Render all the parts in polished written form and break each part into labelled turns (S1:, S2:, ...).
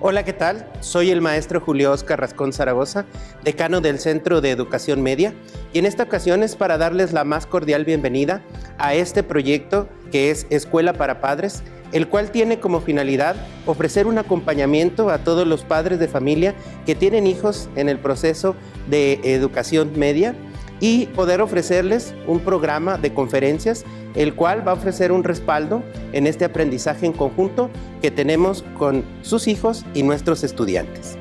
S1: Hola, ¿qué tal? Soy el maestro Julio Óscar Rascón Zaragoza, decano del Centro de Educación Media, y en esta ocasión es para darles la más cordial bienvenida a este proyecto que es Escuela para Padres, el cual tiene como finalidad ofrecer un acompañamiento a todos los padres de familia que tienen hijos en el proceso de educación media y poder ofrecerles un programa de conferencias, el cual va a ofrecer un respaldo en este aprendizaje en conjunto que tenemos con sus hijos y nuestros estudiantes.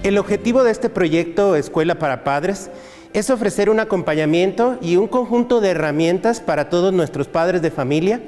S1: El objetivo de este proyecto Escuela para Padres es ofrecer un acompañamiento y un conjunto de herramientas para todos nuestros padres de familia,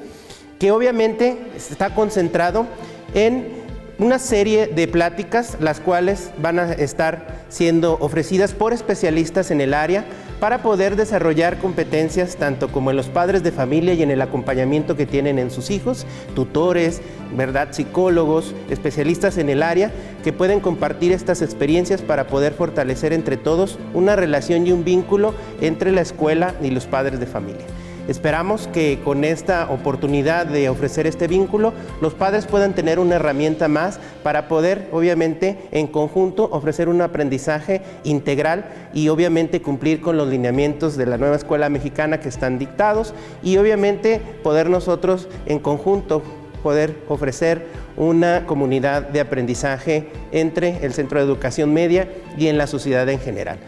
S1: que obviamente está concentrado en una serie de pláticas, las cuales van a estar siendo ofrecidas por especialistas en el área para poder desarrollar competencias tanto como en los padres de familia y en el acompañamiento que tienen en sus hijos, tutores, ¿verdad?, psicólogos, especialistas en el área que pueden compartir estas experiencias para poder fortalecer entre todos una relación y un vínculo entre la escuela y los padres de familia. Esperamos que con esta oportunidad de ofrecer este vínculo, los padres puedan tener una herramienta más para poder, obviamente, en conjunto ofrecer un aprendizaje integral y obviamente cumplir con los lineamientos de la nueva escuela mexicana que están dictados y obviamente poder nosotros en conjunto poder ofrecer una comunidad de aprendizaje entre el Centro de Educación Media y en la sociedad en general.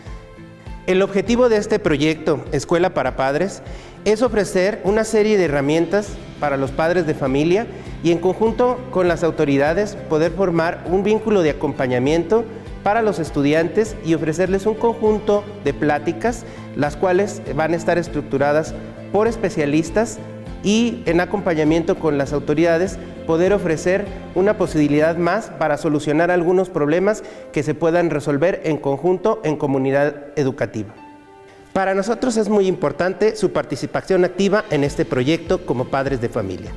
S1: El objetivo de este proyecto Escuela para Padres es ofrecer una serie de herramientas para los padres de familia y en conjunto con las autoridades poder formar un vínculo de acompañamiento para los estudiantes y ofrecerles un conjunto de pláticas, las cuales van a estar estructuradas por especialistas y en acompañamiento con las autoridades poder ofrecer una posibilidad más para solucionar algunos problemas que se puedan resolver en conjunto en comunidad educativa. Para nosotros es muy importante su participación activa en este proyecto como padres de familia.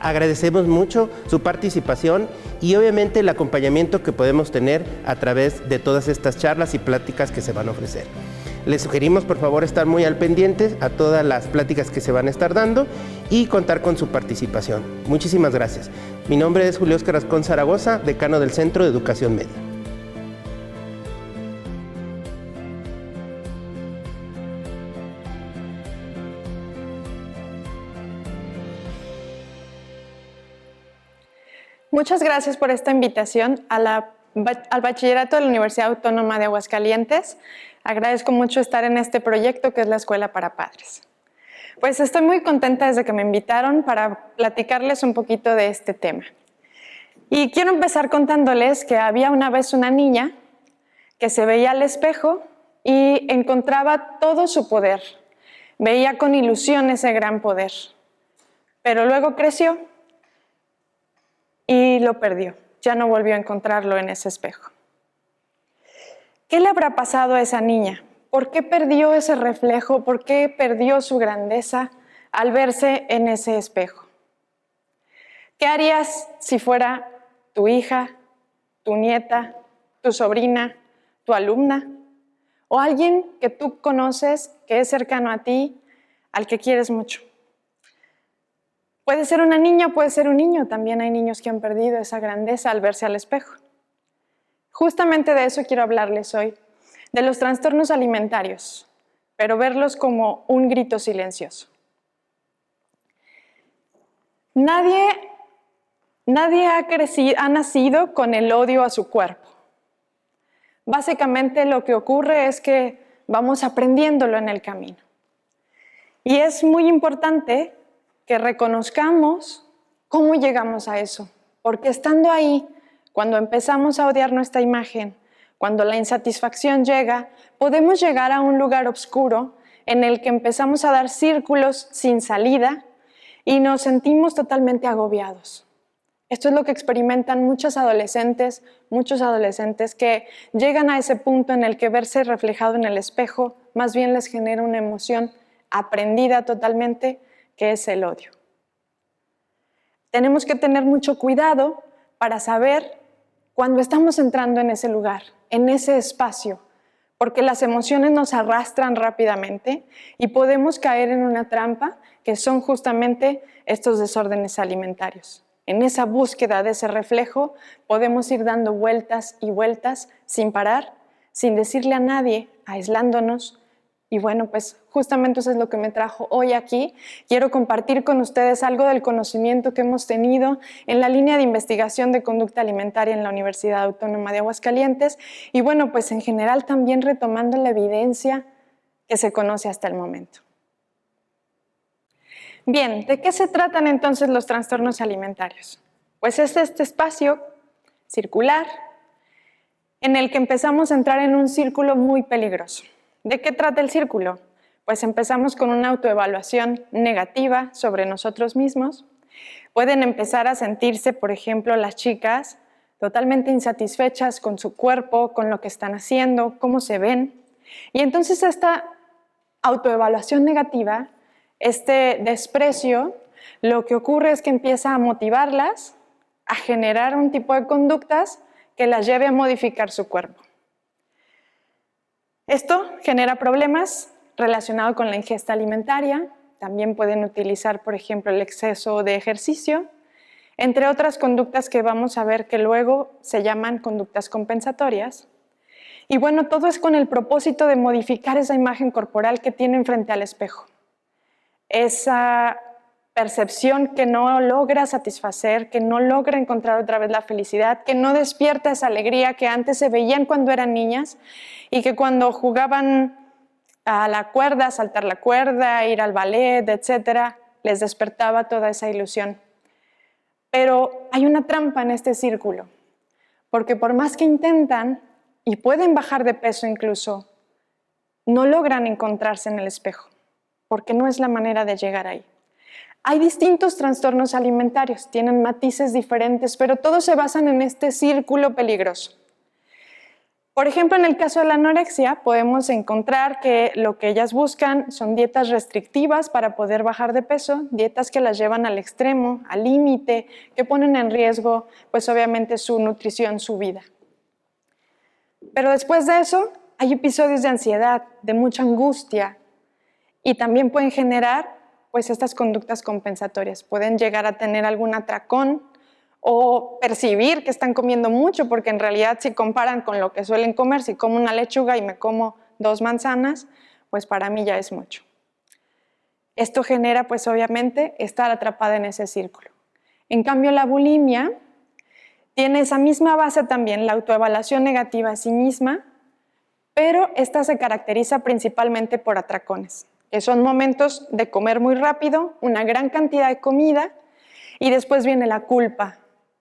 S1: Agradecemos mucho su participación y obviamente el acompañamiento que podemos tener a través de todas estas charlas y pláticas que se van a ofrecer. Les sugerimos por favor estar muy al pendiente a todas las pláticas que se van a estar dando y contar con su participación. Muchísimas gracias. Mi nombre es Julio Óscar Rascón Zaragoza, decano del Centro de Educación Media.
S2: Muchas gracias por esta invitación al Bachillerato de la Universidad Autónoma de Aguascalientes. Agradezco mucho estar en este proyecto que es la Escuela para Padres. Pues estoy muy contenta desde que me invitaron para platicarles un poquito de este tema. Y quiero empezar contándoles que había una vez una niña que se veía al espejo y encontraba todo su poder. Veía con ilusión ese gran poder. Pero luego creció y lo perdió. Ya no volvió a encontrarlo en ese espejo. ¿Qué le habrá pasado a esa niña? ¿Por qué perdió ese reflejo? ¿Por qué perdió su grandeza al verse en ese espejo? ¿Qué harías si fuera tu hija, tu nieta, tu sobrina, tu alumna? O alguien que tú conoces, que es cercano a ti, al que quieres mucho. Puede ser una niña, puede ser un niño. También hay niños que han perdido esa grandeza al verse al espejo. Justamente de eso quiero hablarles hoy, de los trastornos alimentarios, pero verlos como un grito silencioso. Nadie ha nacido con el odio a su cuerpo. Básicamente lo que ocurre es que vamos aprendiéndolo en el camino. Y es muy importante que reconozcamos cómo llegamos a eso, porque estando ahí, cuando empezamos a odiar nuestra imagen, cuando la insatisfacción llega, podemos llegar a un lugar oscuro en el que empezamos a dar círculos sin salida y nos sentimos totalmente agobiados. Esto es lo que experimentan muchos adolescentes que llegan a ese punto en el que verse reflejado en el espejo más bien les genera una emoción aprendida totalmente, que es el odio. Tenemos que tener mucho cuidado para saber cuando estamos entrando en ese lugar, en ese espacio, porque las emociones nos arrastran rápidamente y podemos caer en una trampa que son justamente estos desórdenes alimentarios. En esa búsqueda de ese reflejo podemos ir dando vueltas y vueltas sin parar, sin decirle a nadie, aislándonos. Y bueno, pues justamente eso es lo que me trajo hoy aquí. Quiero compartir con ustedes algo del conocimiento que hemos tenido en la línea de investigación de conducta alimentaria en la Universidad Autónoma de Aguascalientes y bueno, pues en general también retomando la evidencia que se conoce hasta el momento. Bien, ¿de qué se tratan entonces los trastornos alimentarios? Pues es este espacio circular en el que empezamos a entrar en un círculo muy peligroso. ¿De qué trata el círculo? Pues empezamos con una autoevaluación negativa sobre nosotros mismos. Pueden empezar a sentirse, por ejemplo, las chicas totalmente insatisfechas con su cuerpo, con lo que están haciendo, cómo se ven. Y entonces esta autoevaluación negativa, este desprecio, lo que ocurre es que empieza a motivarlas a generar un tipo de conductas que las lleve a modificar su cuerpo. Esto genera problemas relacionados con la ingesta alimentaria, también pueden utilizar, por ejemplo, el exceso de ejercicio, entre otras conductas que vamos a ver que luego se llaman conductas compensatorias. Y bueno, todo es con el propósito de modificar esa imagen corporal que tienen frente al espejo. Esa percepción que no logra satisfacer, que no logra encontrar otra vez la felicidad, que no despierta esa alegría que antes se veían cuando eran niñas y que cuando jugaban a la cuerda, saltar la cuerda, ir al ballet, etcétera, les despertaba toda esa ilusión. Pero hay una trampa en este círculo, porque por más que intentan y pueden bajar de peso incluso, no logran encontrarse en el espejo, porque no es la manera de llegar ahí. Hay distintos trastornos alimentarios, tienen matices diferentes, pero todos se basan en este círculo peligroso. Por ejemplo, en el caso de la anorexia, podemos encontrar que lo que ellas buscan son dietas restrictivas para poder bajar de peso, dietas que las llevan al extremo, al límite, que ponen en riesgo, pues obviamente su nutrición, su vida. Pero después de eso, hay episodios de ansiedad, de mucha angustia, y también pueden generar pues estas conductas compensatorias. Pueden llegar a tener algún atracón o percibir que están comiendo mucho, porque en realidad si comparan con lo que suelen comer, si como una lechuga y me como 2 manzanas, pues para mí ya es mucho. Esto genera pues obviamente estar atrapada en ese círculo. En cambio la bulimia tiene esa misma base también, la autoevaluación negativa a sí misma, pero esta se caracteriza principalmente por atracones, que son momentos de comer muy rápido, una gran cantidad de comida, y después viene la culpa,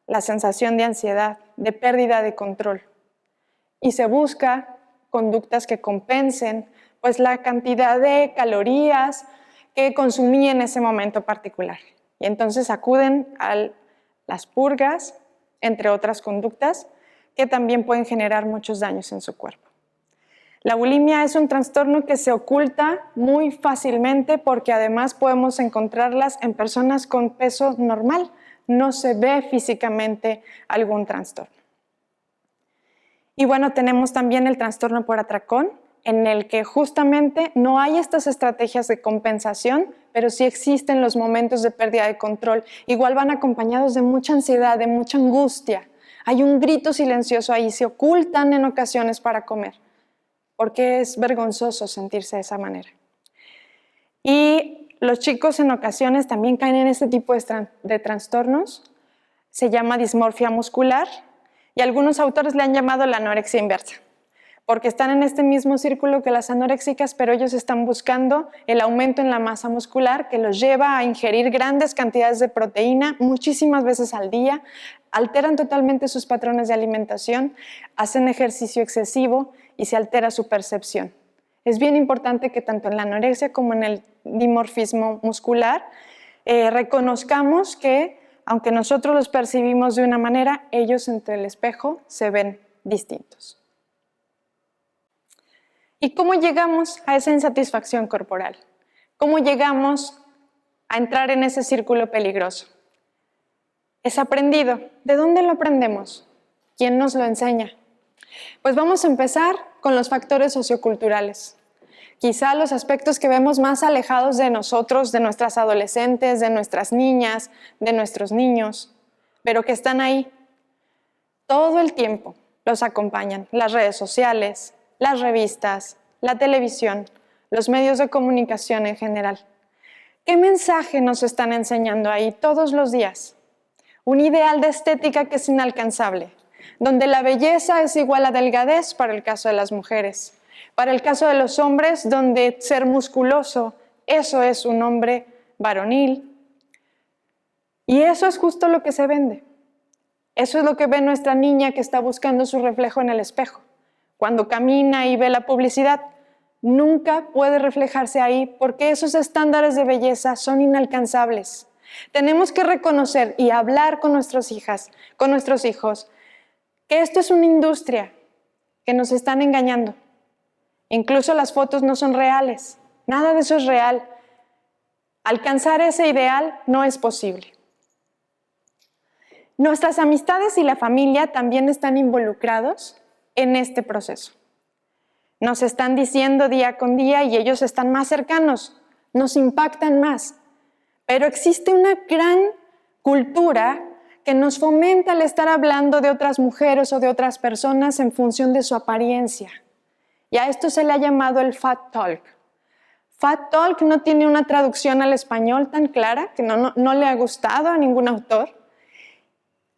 S2: la sensación de ansiedad, de pérdida de control. Y se busca conductas que compensen pues, la cantidad de calorías que consumí en ese momento particular. Y entonces acuden a las purgas, entre otras conductas, que también pueden generar muchos daños en su cuerpo. La bulimia es un trastorno que se oculta muy fácilmente porque además podemos encontrarlas en personas con peso normal. No se ve físicamente algún trastorno. Y bueno, tenemos también el trastorno por atracón, en el que justamente no hay estas estrategias de compensación, pero sí existen los momentos de pérdida de control. Igual van acompañados de mucha ansiedad, de mucha angustia. Hay un grito silencioso ahí, se ocultan en ocasiones para comer, porque es vergonzoso sentirse de esa manera. Y los chicos en ocasiones también caen en este tipo de trastornos, se llama dismorfia muscular, y algunos autores le han llamado la anorexia inversa, porque están en este mismo círculo que las anoréxicas, pero ellos están buscando el aumento en la masa muscular que los lleva a ingerir grandes cantidades de proteína muchísimas veces al día, alteran totalmente sus patrones de alimentación, hacen ejercicio excesivo y se altera su percepción. Es bien importante que tanto en la anorexia como en el dimorfismo muscular reconozcamos que aunque nosotros los percibimos de una manera, ellos entre el espejo se ven distintos. ¿Y cómo llegamos a esa insatisfacción corporal? ¿Cómo llegamos a entrar en ese círculo peligroso? Es aprendido. ¿De dónde lo aprendemos? ¿Quién nos lo enseña? Pues vamos a empezar con los factores socioculturales. Quizá los aspectos que vemos más alejados de nosotros, de nuestras adolescentes, de nuestras niñas, de nuestros niños. pero que están ahí todo el tiempo. Los acompañan las redes sociales, las revistas, la televisión, los medios de comunicación en general. ¿Qué mensaje nos están enseñando ahí todos los días? Un ideal de estética que es inalcanzable, donde la belleza es igual a delgadez para el caso de las mujeres. Para el caso de los hombres, donde ser musculoso, eso es un hombre varonil. Y eso es justo lo que se vende. Eso es lo que ve nuestra niña que está buscando su reflejo en el espejo. Cuando camina y ve la publicidad, nunca puede reflejarse ahí porque esos estándares de belleza son inalcanzables. Tenemos que reconocer y hablar con nuestras hijas, con nuestros hijos, que esto es una industria, que nos están engañando. Incluso las fotos no son reales, nada de eso es real. Alcanzar ese ideal no es posible. Nuestras amistades y la familia también están involucrados en este proceso. Nos están diciendo día con día y ellos están más cercanos, nos impactan más. Pero existe una gran cultura que nos fomenta el estar hablando de otras mujeres o de otras personas en función de su apariencia. Y a esto se le ha llamado el fat talk. Fat talk no tiene una traducción al español tan clara, que no le ha gustado a ningún autor,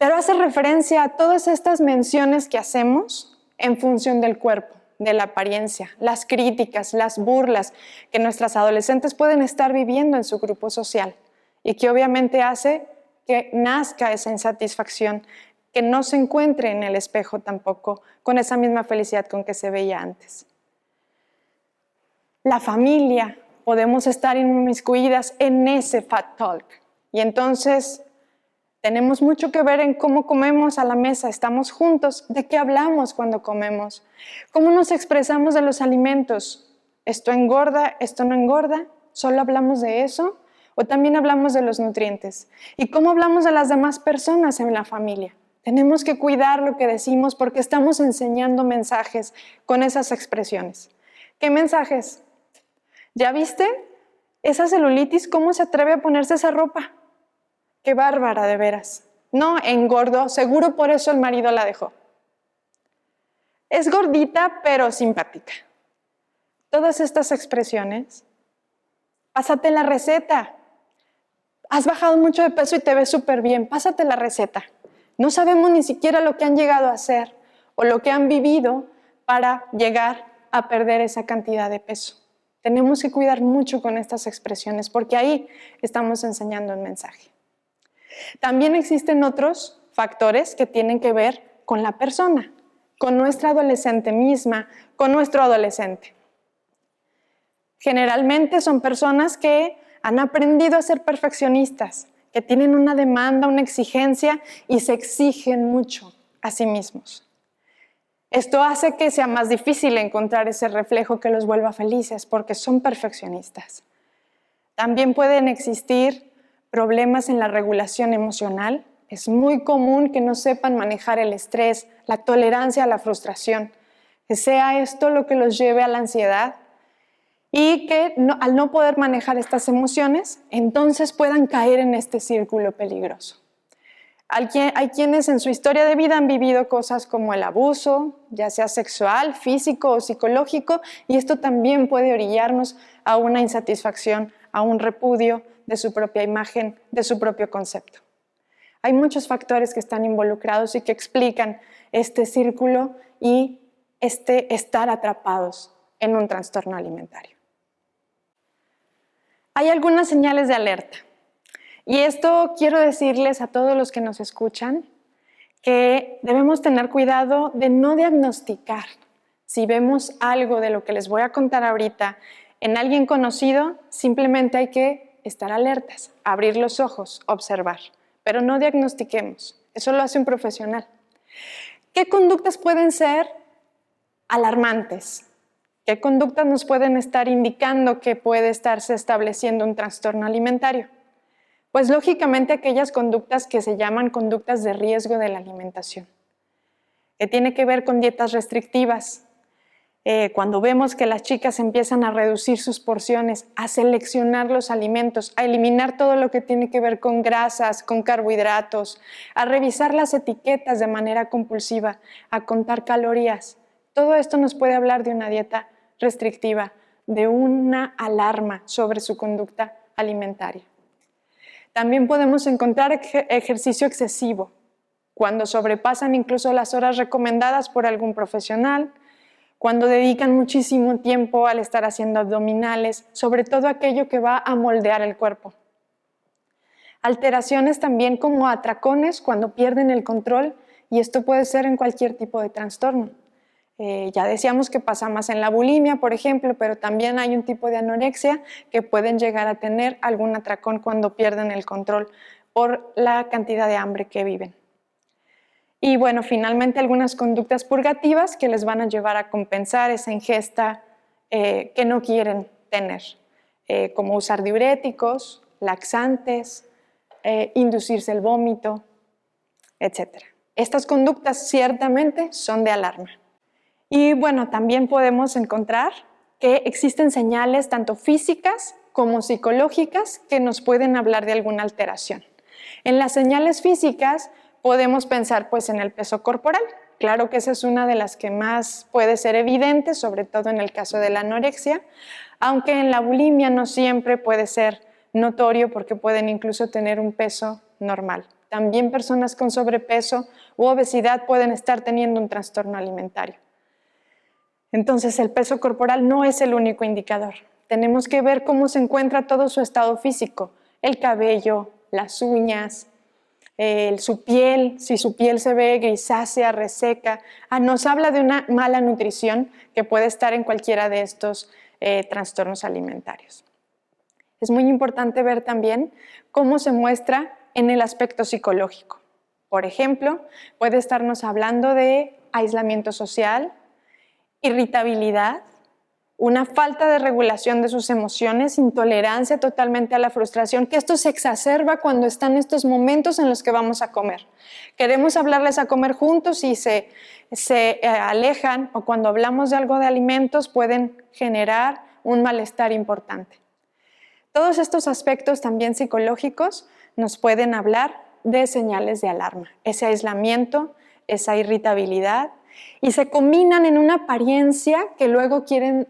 S2: pero hace referencia a todas estas menciones que hacemos en función del cuerpo, de la apariencia, las críticas, las burlas que nuestras adolescentes pueden estar viviendo en su grupo social y que obviamente hace que nazca esa insatisfacción, que no se encuentre en el espejo tampoco con esa misma felicidad con que se veía antes. La familia, podemos estar inmiscuidas en ese fat talk y entonces tenemos mucho que ver en cómo comemos a la mesa, estamos juntos, de qué hablamos cuando comemos, cómo nos expresamos de los alimentos, esto engorda, esto no engorda, solo hablamos de eso, o también hablamos de los nutrientes, y cómo hablamos de las demás personas en la familia. Tenemos que cuidar lo que decimos porque estamos enseñando mensajes con esas expresiones. ¿Qué mensajes? ¿Ya viste? Esa celulitis, ¿cómo se atreve a ponerse esa ropa? ¡Qué bárbara, de veras! No, engordó, seguro por eso el marido la dejó. Es gordita, pero simpática. Todas estas expresiones, pásate la receta. Has bajado mucho de peso y te ves súper bien, pásate la receta. No sabemos ni siquiera lo que han llegado a hacer o lo que han vivido para llegar a perder esa cantidad de peso. Tenemos que cuidar mucho con estas expresiones porque ahí estamos enseñando un mensaje. También existen otros factores que tienen que ver con la persona, con nuestra adolescente misma, con nuestro adolescente. Generalmente son personas que han aprendido a ser perfeccionistas, que tienen una demanda, una exigencia y se exigen mucho a sí mismos. Esto hace que sea más difícil encontrar ese reflejo que los vuelva felices porque son perfeccionistas. También pueden existir problemas en la regulación emocional. Es muy común que no sepan manejar el estrés, la tolerancia a la frustración, que sea esto lo que los lleve a la ansiedad y que al no poder manejar estas emociones, entonces puedan caer en este círculo peligroso. Hay quienes en su historia de vida han vivido cosas como el abuso, ya sea sexual, físico o psicológico, y esto también puede orillarnos a una insatisfacción, a un repudio de su propia imagen, de su propio concepto. Hay muchos factores que están involucrados y que explican este círculo y este estar atrapados en un trastorno alimentario. Hay algunas señales de alerta. Y esto quiero decirles a todos los que nos escuchan que debemos tener cuidado de no diagnosticar. Si vemos algo de lo que les voy a contar ahorita en alguien conocido, simplemente hay que estar alertas, abrir los ojos, observar, pero no diagnostiquemos. Eso lo hace un profesional. ¿Qué conductas pueden ser alarmantes? ¿Qué conductas nos pueden estar indicando que puede estarse estableciendo un trastorno alimentario? Pues lógicamente aquellas conductas que se llaman conductas de riesgo de la alimentación, que tiene que ver con dietas restrictivas, Cuando vemos que las chicas empiezan a reducir sus porciones, a seleccionar los alimentos, a eliminar todo lo que tiene que ver con grasas, con carbohidratos, a revisar las etiquetas de manera compulsiva, a contar calorías. Todo esto nos puede hablar de una dieta restrictiva, de una alarma sobre su conducta alimentaria. También podemos encontrar ejercicio excesivo, cuando sobrepasan incluso las horas recomendadas por algún profesional, cuando dedican muchísimo tiempo al estar haciendo abdominales, sobre todo aquello que va a moldear el cuerpo. Alteraciones también como atracones cuando pierden el control, y esto puede ser en cualquier tipo de trastorno. Ya decíamos que pasa más en la bulimia, por ejemplo, pero también hay un tipo de anorexia que pueden llegar a tener algún atracón cuando pierden el control por la cantidad de hambre que viven. Y bueno, finalmente algunas conductas purgativas que les van a llevar a compensar esa ingesta que no quieren tener, como usar diuréticos, laxantes, inducirse el vómito, etc. Estas conductas ciertamente son de alarma. Y bueno, también podemos encontrar que existen señales tanto físicas como psicológicas que nos pueden hablar de alguna alteración. En las señales físicas podemos pensar pues en el peso corporal. Claro que esa es una de las que más puede ser evidente, sobre todo en el caso de la anorexia, aunque en la bulimia no siempre puede ser notorio porque pueden incluso tener un peso normal. También personas con sobrepeso u obesidad pueden estar teniendo un trastorno alimentario. Entonces, el peso corporal no es el único indicador. Tenemos que ver cómo se encuentra todo su estado físico, el cabello, las uñas, su piel, si su piel se ve grisácea, reseca. Nos habla de una mala nutrición que puede estar en cualquiera de estos trastornos alimentarios. Es muy importante ver también cómo se muestra en el aspecto psicológico. Por ejemplo, puede estarnos hablando de aislamiento social, irritabilidad, una falta de regulación de sus emociones, intolerancia totalmente a la frustración, que esto se exacerba cuando están estos momentos en los que vamos a comer. Queremos hablarles a comer juntos y se alejan, o cuando hablamos de algo de alimentos pueden generar un malestar importante. Todos estos aspectos también psicológicos nos pueden hablar de señales de alarma, ese aislamiento, esa irritabilidad, y se combinan en una apariencia que luego quieren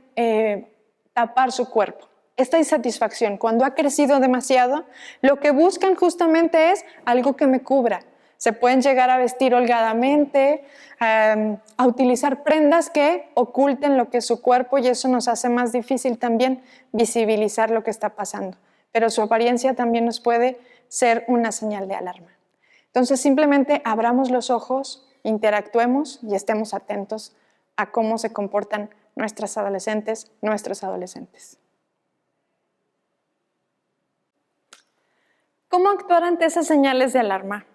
S2: tapar su cuerpo. Esta insatisfacción, cuando ha crecido demasiado, lo que buscan justamente es algo que me cubra. Se pueden llegar a vestir holgadamente, a utilizar prendas que oculten lo que es su cuerpo, y eso nos hace más difícil también visibilizar lo que está pasando. Pero su apariencia también nos puede ser una señal de alarma. Entonces simplemente abramos los ojos, interactuemos y estemos atentos a cómo se comportan nuestras adolescentes, nuestros adolescentes. ¿Cómo actuar ante esas señales de alarma?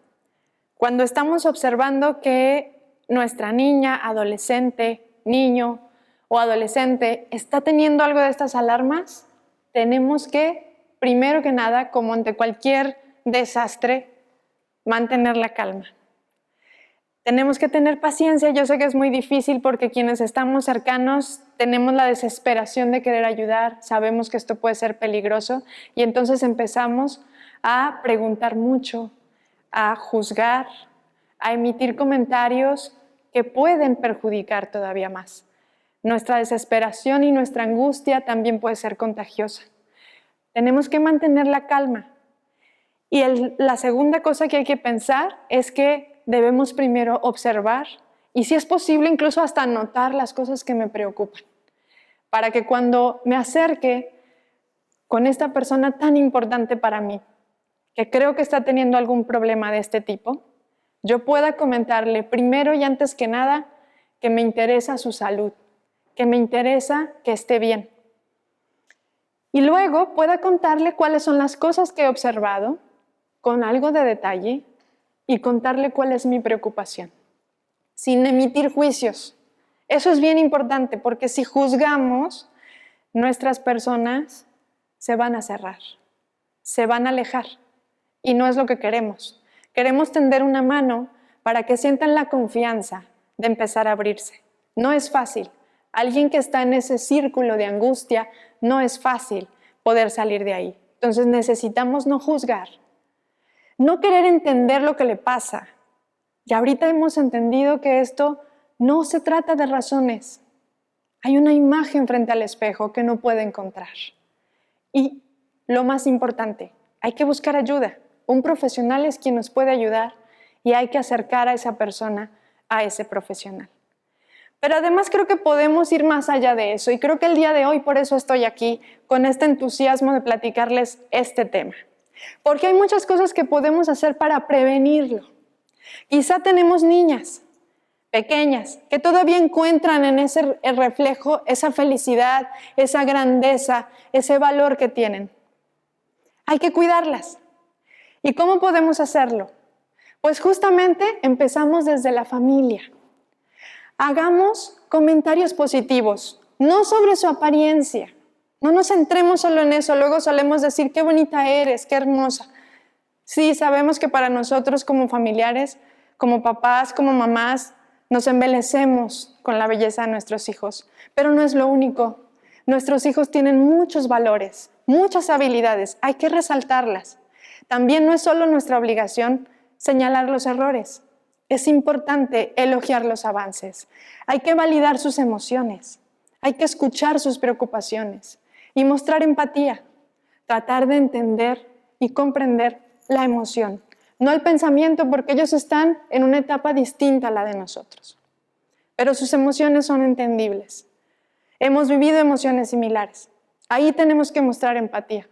S2: Cuando estamos observando que nuestra niña, adolescente, niño o adolescente está teniendo algo de estas alarmas, tenemos que, primero que nada, como ante cualquier desastre, mantener la calma. Tenemos que tener paciencia. Yo sé que es muy difícil porque quienes estamos cercanos tenemos la desesperación de querer ayudar, sabemos que esto puede ser peligroso y entonces empezamos a preguntar mucho, a juzgar, a emitir comentarios que pueden perjudicar todavía más. Nuestra desesperación y nuestra angustia también puede ser contagiosa. Tenemos que mantener la calma. Y la segunda cosa que hay que pensar es que debemos primero observar y, si es posible, incluso hasta anotar las cosas que me preocupan, para que cuando me acerque con esta persona tan importante para mí, que creo que está teniendo algún problema de este tipo, yo pueda comentarle primero y antes que nada que me interesa su salud, que me interesa que esté bien. Y luego pueda contarle cuáles son las cosas que he observado con algo de detalle y contarle cuál es mi preocupación, sin emitir juicios. Eso es bien importante porque si juzgamos, nuestras personas se van a cerrar, se van a alejar y no es lo que queremos. Queremos tender una mano para que sientan la confianza de empezar a abrirse. No es fácil, Alguien que está en ese círculo de angustia, no es fácil poder salir de ahí. Entonces necesitamos no juzgar, no querer entender lo que le pasa. Y ahorita hemos entendido que esto no se trata de razones. Hay una imagen frente al espejo que no puede encontrar. Y lo más importante, hay que buscar ayuda. Un profesional es quien nos puede ayudar y hay que acercar a esa persona a ese profesional. Pero además creo que podemos ir más allá de eso y creo que el día de hoy por eso estoy aquí con este entusiasmo de platicarles este tema. Porque hay muchas cosas que podemos hacer para prevenirlo. Quizá tenemos niñas pequeñas que todavía encuentran en ese reflejo esa felicidad, esa grandeza, ese valor que tienen. Hay que cuidarlas. ¿Y cómo podemos hacerlo? Pues justamente empezamos desde la familia. Hagamos comentarios positivos, no sobre su apariencia. No nos centremos solo en eso, luego solemos decir qué bonita eres, qué hermosa. Sí, sabemos que para nosotros como familiares, como papás, como mamás, nos embelecemos con la belleza de nuestros hijos, pero no es lo único. Nuestros hijos tienen muchos valores, muchas habilidades, hay que resaltarlas. También no es solo nuestra obligación señalar los errores. Es importante elogiar los avances. Hay que validar sus emociones. Hay que escuchar sus preocupaciones y mostrar empatía. Tratar de entender y comprender la emoción, no el pensamiento, porque ellos están en una etapa distinta a la de nosotros. Pero sus emociones son entendibles. Hemos vivido emociones similares. Ahí tenemos que mostrar empatía.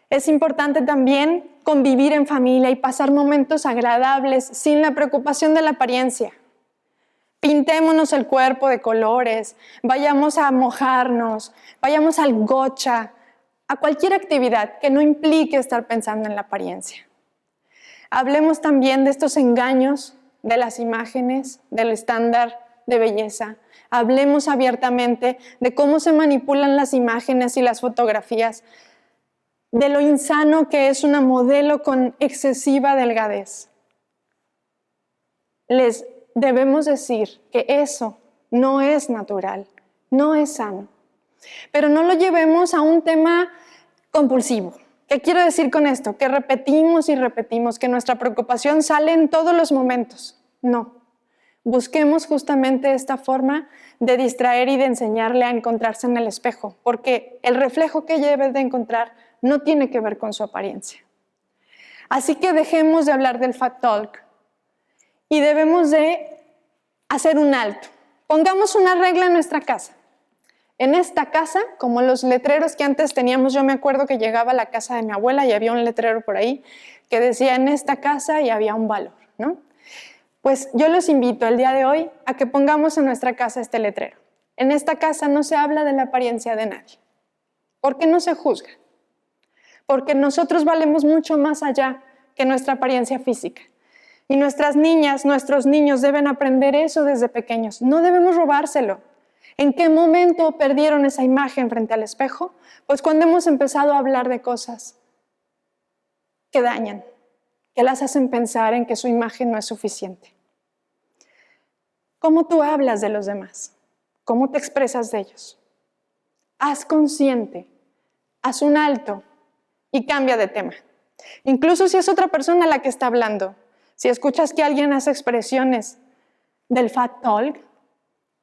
S2: Es importante también convivir en familia y pasar momentos agradables sin la preocupación de la apariencia. Pintémonos el cuerpo de colores, vayamos a mojarnos, vayamos al gocha, a cualquier actividad que no implique estar pensando en la apariencia. Hablemos también de estos engaños de las imágenes, del estándar de belleza. Hablemos abiertamente de cómo se manipulan las imágenes y las fotografías, de lo insano que es una modelo con excesiva delgadez. Les debemos decir que eso no es natural, no es sano. Pero no lo llevemos a un tema compulsivo. ¿Qué quiero decir con esto? Que repetimos y repetimos, que nuestra preocupación sale en todos los momentos. No. Busquemos justamente esta forma de distraer y de enseñarle a encontrarse en el espejo, porque el reflejo que debe de encontrar no tiene que ver con su apariencia. Así que dejemos de hablar del fat talk y debemos de hacer un alto. Pongamos una regla en nuestra casa. En esta casa, como los letreros que antes teníamos, yo me acuerdo que llegaba a la casa de mi abuela y había un letrero por ahí que decía en esta casa y había un valor, ¿no? Pues yo los invito el día de hoy a que pongamos en nuestra casa este letrero. En esta casa no se habla de la apariencia de nadie, porque no se juzga, porque nosotros valemos mucho más allá que nuestra apariencia física. Y nuestras niñas, nuestros niños deben aprender eso desde pequeños. No debemos robárselo. ¿En qué momento perdieron esa imagen frente al espejo? Pues cuando hemos empezado a hablar de cosas que dañan, que las hacen pensar en que su imagen no es suficiente. ¿Cómo tú hablas de los demás? ¿Cómo te expresas de ellos? Haz consciente, haz un alto y cambia de tema. Incluso si es otra persona la que está hablando, si escuchas que alguien hace expresiones del fat talk,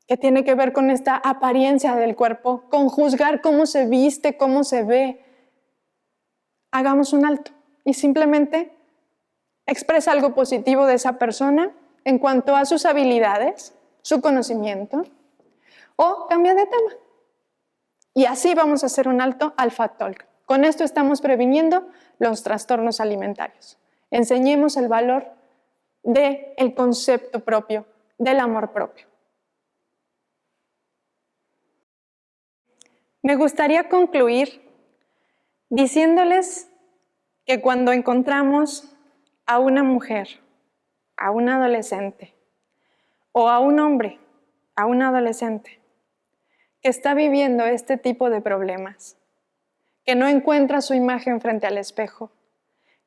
S2: que tiene que ver con esta apariencia del cuerpo, con juzgar cómo se viste, cómo se ve, hagamos un alto y simplemente expresa algo positivo de esa persona en cuanto a sus habilidades, su conocimiento, o cambia de tema. Y así vamos a hacer un alto al fat talk. Con esto estamos previniendo los trastornos alimentarios. Enseñemos el valor del concepto propio, del amor propio. Me gustaría concluir diciéndoles que cuando encontramos a una mujer, a un adolescente, o a un hombre, a un adolescente, que está viviendo este tipo de problemas, que no encuentra su imagen frente al espejo,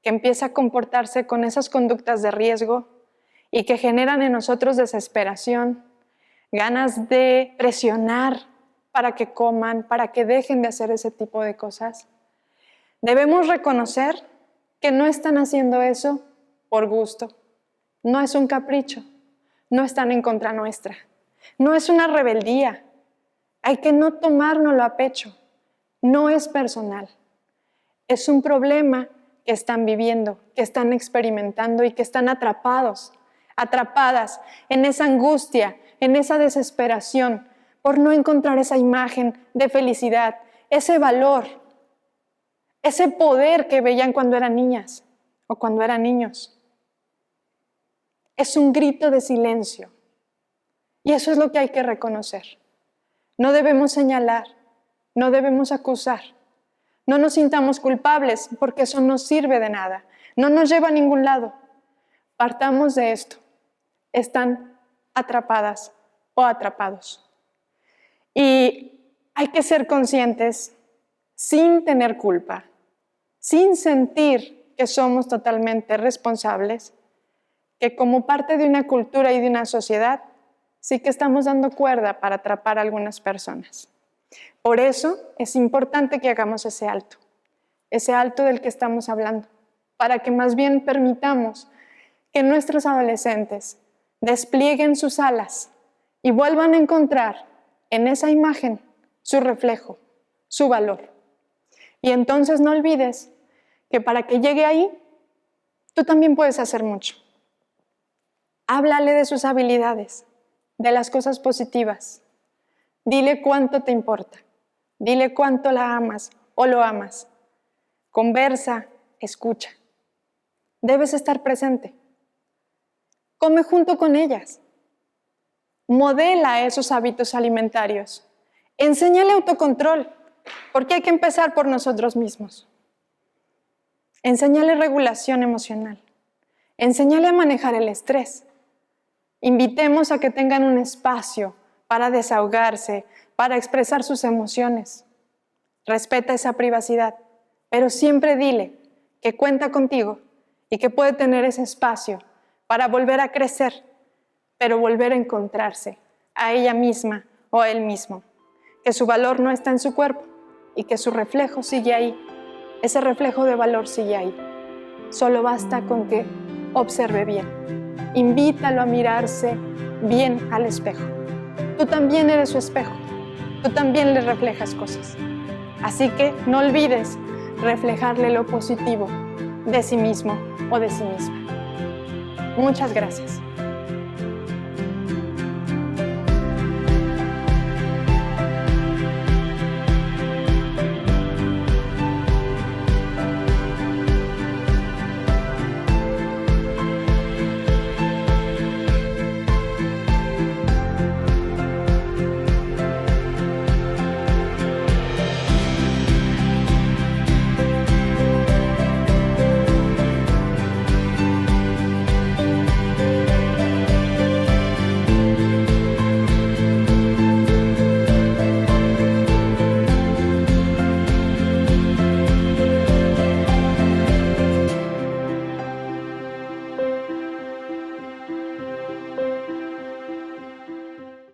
S2: que empieza a comportarse con esas conductas de riesgo y que generan en nosotros desesperación, ganas de presionar para que coman, para que dejen de hacer ese tipo de cosas. Debemos reconocer que no están haciendo eso por gusto, no es un capricho, no están en contra nuestra, no es una rebeldía. Hay que no tomárnoslo a pecho, no es personal, es un problema que están viviendo, que están experimentando y que están atrapadas en esa angustia, en esa desesperación por no encontrar esa imagen de felicidad, ese valor, ese poder que veían cuando eran niñas o cuando eran niños. Es un grito de silencio y eso es lo que hay que reconocer. No debemos señalar, no debemos acusar, no nos sintamos culpables porque eso no sirve de nada, no nos lleva a ningún lado. Partamos de esto, están atrapadas o atrapados. Y hay que ser conscientes sin tener culpa, sin sentir que somos totalmente responsables, que como parte de una cultura y de una sociedad, sí que estamos dando cuerda para atrapar a algunas personas. Por eso es importante que hagamos ese alto del que estamos hablando, para que más bien permitamos que nuestros adolescentes desplieguen sus alas y vuelvan a encontrar en esa imagen su reflejo, su valor. Y entonces no olvides que para que llegue ahí, tú también puedes hacer mucho. Háblale de sus habilidades, de las cosas positivas. Dile cuánto te importa. Dile cuánto la amas o lo amas. Conversa, escucha. Debes estar presente. Come junto con ellas. Modela esos hábitos alimentarios. Enséñale autocontrol, porque hay que empezar por nosotros mismos. Enséñale regulación emocional. Enséñale a manejar el estrés. Invitemos a que tengan un espacio para desahogarse, para expresar sus emociones. Respeta esa privacidad, pero siempre dile que cuenta contigo y que puede tener ese espacio para volver a crecer, pero volver a encontrarse a ella misma o a él mismo, que su valor no está en su cuerpo y que su reflejo sigue ahí, ese reflejo de valor sigue ahí. Solo basta con que observe bien. Invítalo a mirarse bien al espejo. Tú también eres su espejo. Tú también le reflejas cosas. Así que no olvides reflejarle lo positivo de sí mismo o de sí misma. Muchas gracias.